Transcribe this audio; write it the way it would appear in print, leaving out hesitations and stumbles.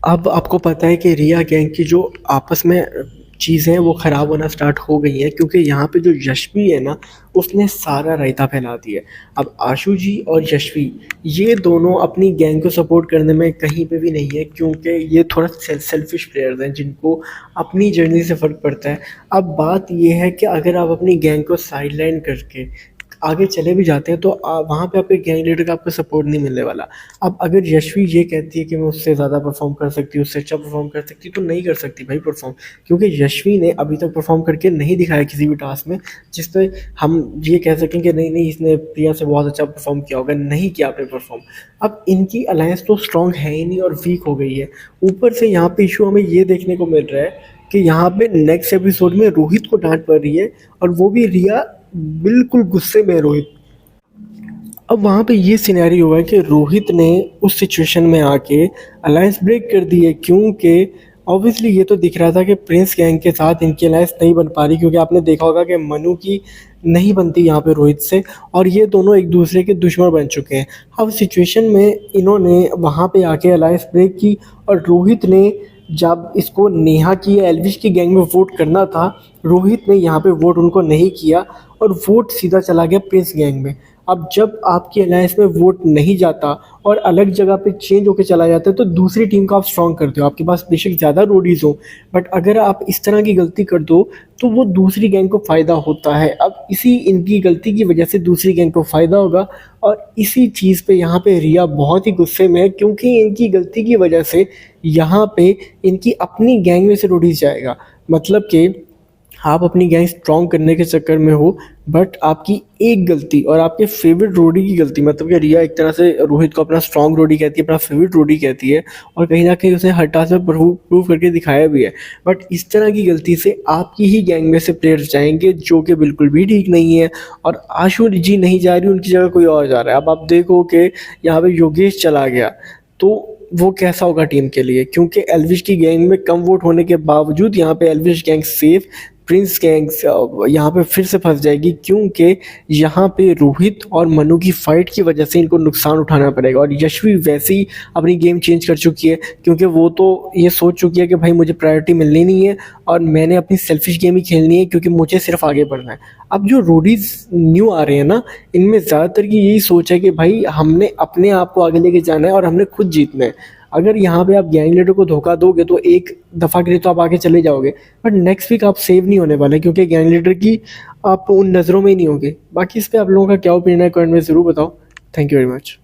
अब आपको पता है कि रिया गैंग की जो आपस में चीज़ें हैं वो ख़राब होना स्टार्ट हो गई हैं, क्योंकि यहाँ पे जो यशवी है ना, उसने सारा रायता फैला दिया है। अब आशु जी और यशवी ये दोनों अपनी गैंग को सपोर्ट करने में कहीं पे भी नहीं है, क्योंकि ये थोड़ा सेल्फिश प्लेयर्स हैं जिनको अपनी जर्नी से फ़र्क पड़ता है। अब बात ये है कि अगर आप अपनी गैंग को साइडलाइन करके आगे चले भी जाते हैं तो वहाँ पे आपके गैंग लीडर का आपको सपोर्ट नहीं मिलने वाला। अब अगर यशवी ये कहती है कि मैं उससे ज़्यादा परफ़ॉर्म कर सकती हूँ, उससे अच्छा परफ़ॉर्म कर सकती हूँ, तो नहीं कर सकती भाई परफ़ॉर्म, क्योंकि यशवी ने अभी तक परफ़ॉर्म करके नहीं दिखाया किसी भी टास्क में जिस पे हम ये कह सकें कि नहीं इसने प्रिया से बहुत अच्छा परफ़ॉर्म किया होगा। नहीं किया आपने परफ़ॉर्म। अब इनकी अलायंस तो स्ट्रॉन्ग है ही नहीं और वीक हो गई है। ऊपर से यहाँ पे इशू हमें ये देखने को मिल रहा है कि यहाँ पे नेक्स्ट एपिसोड में रोहित को डांट पड़ रही है, और वो भी रिया बिल्कुल गुस्से में है रोहित। अब वहाँ पे ये सिनेरियो हुआ है कि रोहित ने उस सिचुएशन में आके अलायंस ब्रेक कर दी है, क्योंकि ऑब्वियसली ये तो दिख रहा था कि प्रिंस गैंग के साथ इनकी अलायंस नहीं बन पा रही, क्योंकि आपने देखा होगा कि मनु की नहीं बनती यहाँ पे रोहित से, और ये दोनों एक दूसरे के दुश्मन बन चुके हैं। अब सिचुएशन में इन्होंने वहाँ पे आके अलायंस ब्रेक की, और रोहित ने जब इसको नेहा की या एल्विश की गैंग में वोट करना था, रोहित ने यहाँ पे वोट उनको नहीं किया और वोट सीधा चला गया प्रिंस गैंग में। अब जब आपकी अलायंस में वोट नहीं जाता और अलग जगह पे चेंज होकर चला जाता है, तो दूसरी टीम को आप स्ट्रॉन्ग करते हो। आपके पास बेशक ज़्यादा रोडीज़ हो, बट अगर आप इस तरह की गलती कर दो तो वो दूसरी गैंग को फ़ायदा होता है। अब इसी इनकी गलती की वजह से दूसरी गैंग को फ़ायदा होगा, और इसी चीज़ पे यहाँ पे रिया बहुत ही गुस्से में है, क्योंकि इनकी गलती की वजह से यहाँ पे इनकी अपनी गैंग में से रोडीज़ जाएगा। मतलब कि आप अपनी गैंग स्ट्रॉन्ग करने के चक्कर में हो, बट आपकी एक गलती और आपके फेवरेट रोडी की गलती, मतलब कि रिया एक तरह से रोहित को अपना स्ट्रॉन्ग रोडी कहती है, अपना फेवरेट रोडी कहती है, और कहीं ना कहीं उसने हर टास्क में प्रूव करके दिखाया भी है। बट इस तरह की गलती से आपकी ही गैंग में से प्लेयर्स जाएंगे, जो कि बिल्कुल भी ठीक नहीं है। और आशु जी नहीं जा रही, उनकी जगह कोई और जा रहा है। अब आप देखो कि यहाँ पे योगेश चला गया, तो वो कैसा होगा टीम के लिए, क्योंकि एल्विश की गैंग में कम वोट होने के बावजूद यहाँ पे Elvish gang safe, Prince gang यहाँ पे फिर से फंस जाएगी, क्योंकि यहाँ पे रोहित और मनु की फाइट की वजह से इनको नुकसान उठाना पड़ेगा। और यशवी वैसे ही अपनी गेम चेंज कर चुकी है, क्योंकि वो तो ये सोच चुकी है कि भाई मुझे प्रायोरिटी मिलनी नहीं है और मैंने अपनी सेल्फिश गेम ही खेलनी है, क्योंकि मुझे सिर्फ आगे बढ़ना है। अब जो रोडीज न्यू आ रहे हैं ना, इनमें ज़्यादातर की यही सोच है कि भाई हमने अपने आप को आगे लेके जाना है और हमने खुद जीतना है। अगर यहाँ पे आप गैंग लीडर को धोखा दोगे तो एक दफ़ा के लिए तो आप आगे चले जाओगे, बट नेक्स्ट वीक आप सेव नहीं होने वाले, क्योंकि गैंग लीडर की आप उन नज़रों में ही नहीं होगे। बाकी इस पे आप लोगों का क्या ओपिनियन है, कमेंट में ज़रूर बताओ। Thank you very much.